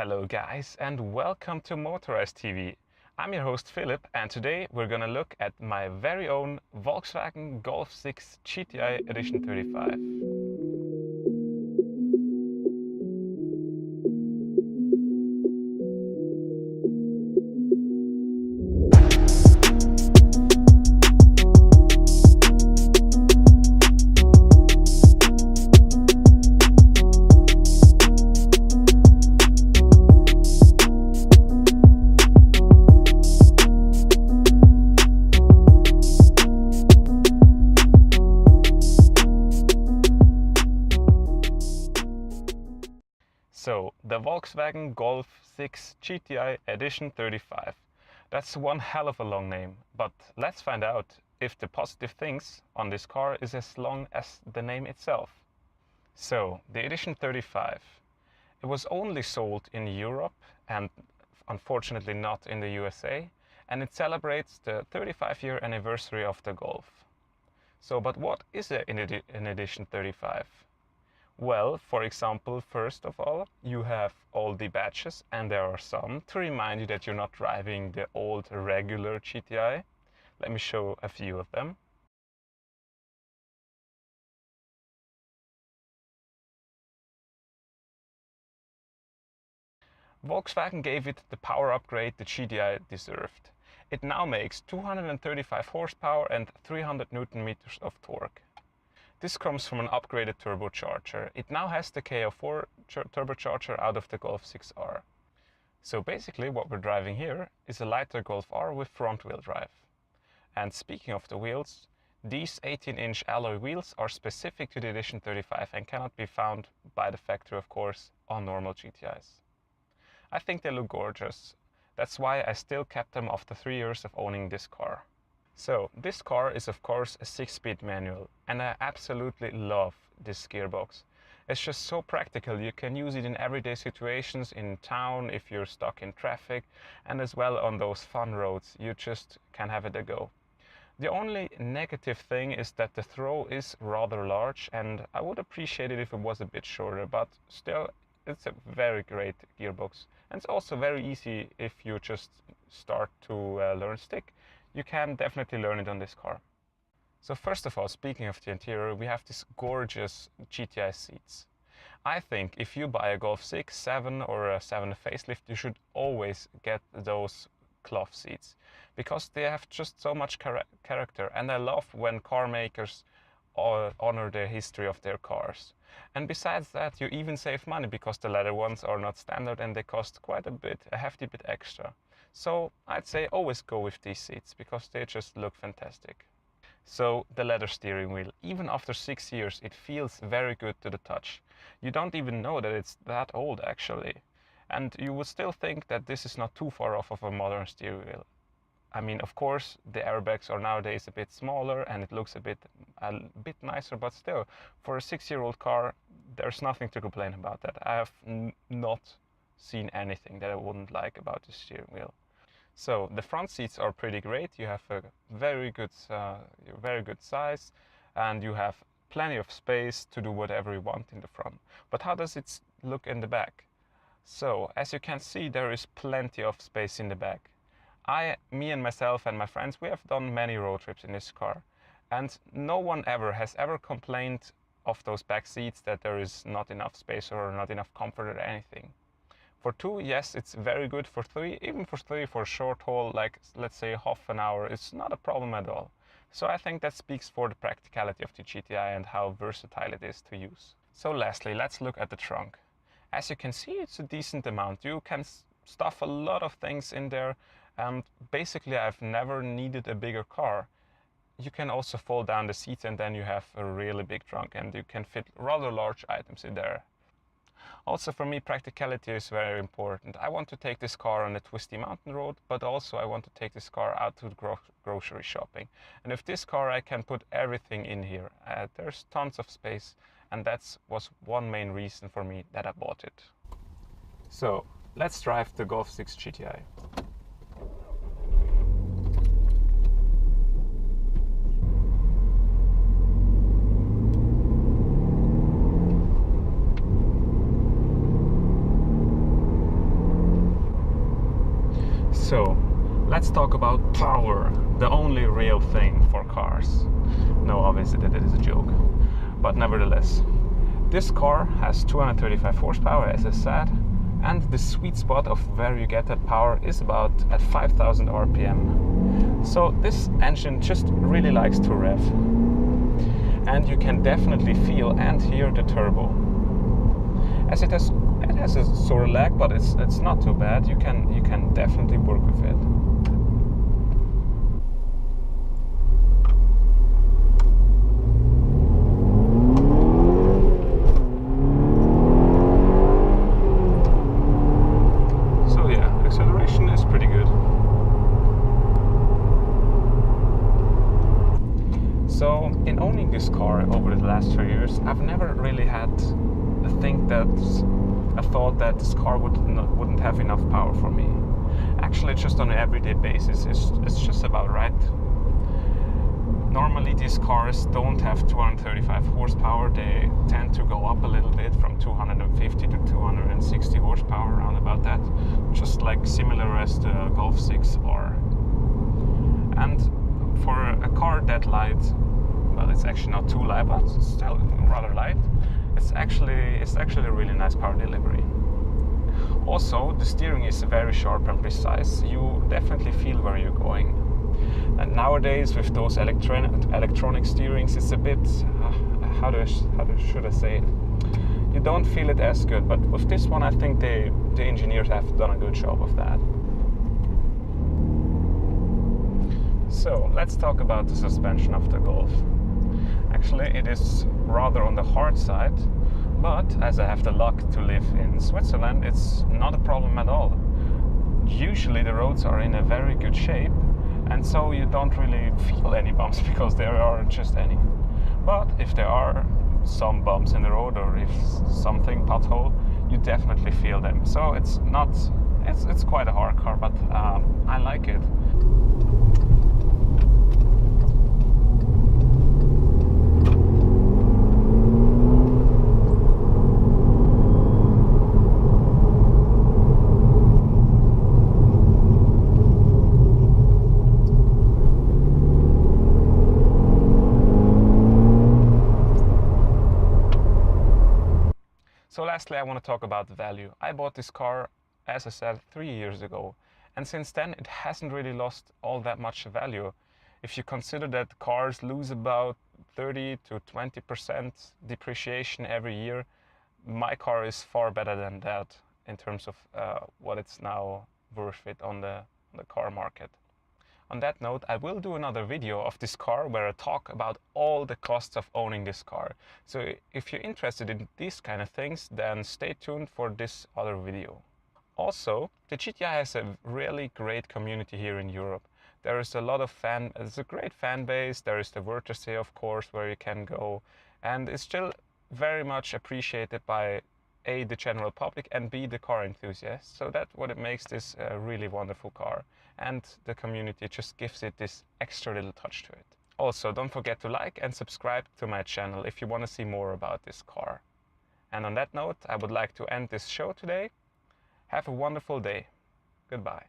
Hello guys and welcome to Motorized TV. I'm your host Philip and today we're gonna look at my very own Volkswagen Golf 6 GTI Edition 35. So, the Volkswagen Golf 6 GTI Edition 35. That's one hell of a long name, but let's find out if the positive things on this car is as long as the name itself. So, the Edition 35. It was only sold in Europe and unfortunately not in the USA, and it celebrates the 35-year anniversary of the Golf. So, but what is an Edition 35? Well, for example, first of all, you have all the badges, and there are some to remind you that you're not driving the old regular GTI. Let me show a few of them. Volkswagen gave it the power upgrade the GTI deserved. It now makes 235 horsepower and 300 Newton meters of torque. This comes from an upgraded turbocharger. It now has the KO4 turbocharger out of the Golf 6R. So basically what we're driving here is a lighter Golf R with front wheel drive. And speaking of the wheels, these 18-inch alloy wheels are specific to the Edition 35 and cannot be found by the factory, of course, on normal GTIs. I think they look gorgeous. That's why I still kept them after 3 years of owning this car. So, this car is of course a 6-speed manual, and I absolutely love this gearbox. It's just so practical. You can use it in everyday situations, in town, if you're stuck in traffic, and as well on those fun roads. You just can have it a go. The only negative thing is that the throw is rather large, and I would appreciate it if it was a bit shorter, but still it's a very great gearbox. And it's also very easy if you just start to learn stick. You can definitely learn it on this car. So first of all, speaking of the interior, we have these gorgeous GTI seats. I think if you buy a Golf 6, 7 or a 7 facelift, you should always get those cloth seats because they have just so much character, and I love when car makers honor the history of their cars. And besides that, you even save money because the leather ones are not standard and they cost quite a hefty bit extra. So I'd say always go with these seats because they just look fantastic. So the leather steering wheel, even after 6 years, it feels very good to the touch. You don't even know that it's that old actually. And you would still think that this is not too far off of a modern steering wheel. I mean, of course, the airbags are nowadays a bit smaller and it looks a bit nicer, but still, for a 6-year-old car, there's nothing to complain about that. I have not seen anything that I wouldn't like about the steering wheel. So the front seats are pretty great. You have a very good size, and you have plenty of space to do whatever you want in the front. But how does it look in the back? So as you can see, there is plenty of space in the back. Me and myself and my friends, we have done many road trips in this car, and no one has ever complained of those back seats that there is not enough space or not enough comfort or anything. For 2, yes, it's very good. For 3, even for 3, for a short haul, like let's say half an hour, it's not a problem at all. So I think that speaks for the practicality of the GTI and how versatile it is to use. So lastly, let's look at the trunk. As you can see, it's a decent amount. You can stuff a lot of things in there, and basically I've never needed a bigger car. You can also fold down the seats and then you have a really big trunk and you can fit rather large items in there. Also for me, practicality is very important. I want to take this car on a twisty mountain road, but also I want to take this car out to grocery shopping. And with this car I can put everything in here. There's tons of space, and that was one main reason for me that I bought it. So let's drive the Golf 6 GTI. So, let's talk about power, the only real thing for cars. No, obviously that is a joke, but nevertheless. This car has 235 horsepower, as I said, and the sweet spot of where you get that power is about at 5000 RPM. So this engine just really likes to rev. And you can definitely feel and hear the turbo. As it has a sore lag, but it's not too bad. You can definitely work with it. So yeah, acceleration is pretty good. So in owning this car over the last 3 years, I've never really had a thought that this car wouldn't have enough power for me. Actually, just on an everyday basis, it's just about right. Normally these cars don't have 235 horsepower, they tend to go up a little bit from 250 to 260 horsepower, around about that, just like similar as the Golf 6R. And for a car that light, well, it's actually not too light, but it's still rather light, it's actually a really nice power delivery. Also, the steering is very sharp and precise. You definitely feel where you're going. And nowadays, with those electronic steerings, it's a bit should I say it? You don't feel it as good. But with this one, I think the engineers have done a good job of that. So let's talk about the suspension of the Golf. Actually, it is rather on the hard side, but as I have the luck to live in Switzerland, it's not a problem at all. Usually the roads are in a very good shape, and so you don't really feel any bumps because there aren't just any. But if there are some bumps in the road, or if something pothole, you definitely feel them. So it's quite a hard car, but I like it. So lastly, I want to talk about value. I bought this car, as I said, 3 years ago, and since then it hasn't really lost all that much value. If you consider that cars lose about 30 to 20% depreciation every year, my car is far better than that in terms of what it's now worth it on the car market. On that note, I will do another video of this car where I talk about all the costs of owning this car. So if you're interested in these kind of things, then stay tuned for this other video. Also, the GTI has a really great community here in Europe. There is a lot of it's a great fan base. There is the Wörthersee, of course, where you can go, and it's still very much appreciated by A, the general public, and B, the car enthusiasts. So that's what it makes this a really wonderful car. And the community just gives it this extra little touch to it. Also, don't forget to like and subscribe to my channel if you want to see more about this car. And on that note, I would like to end this show today. Have a wonderful day. Goodbye.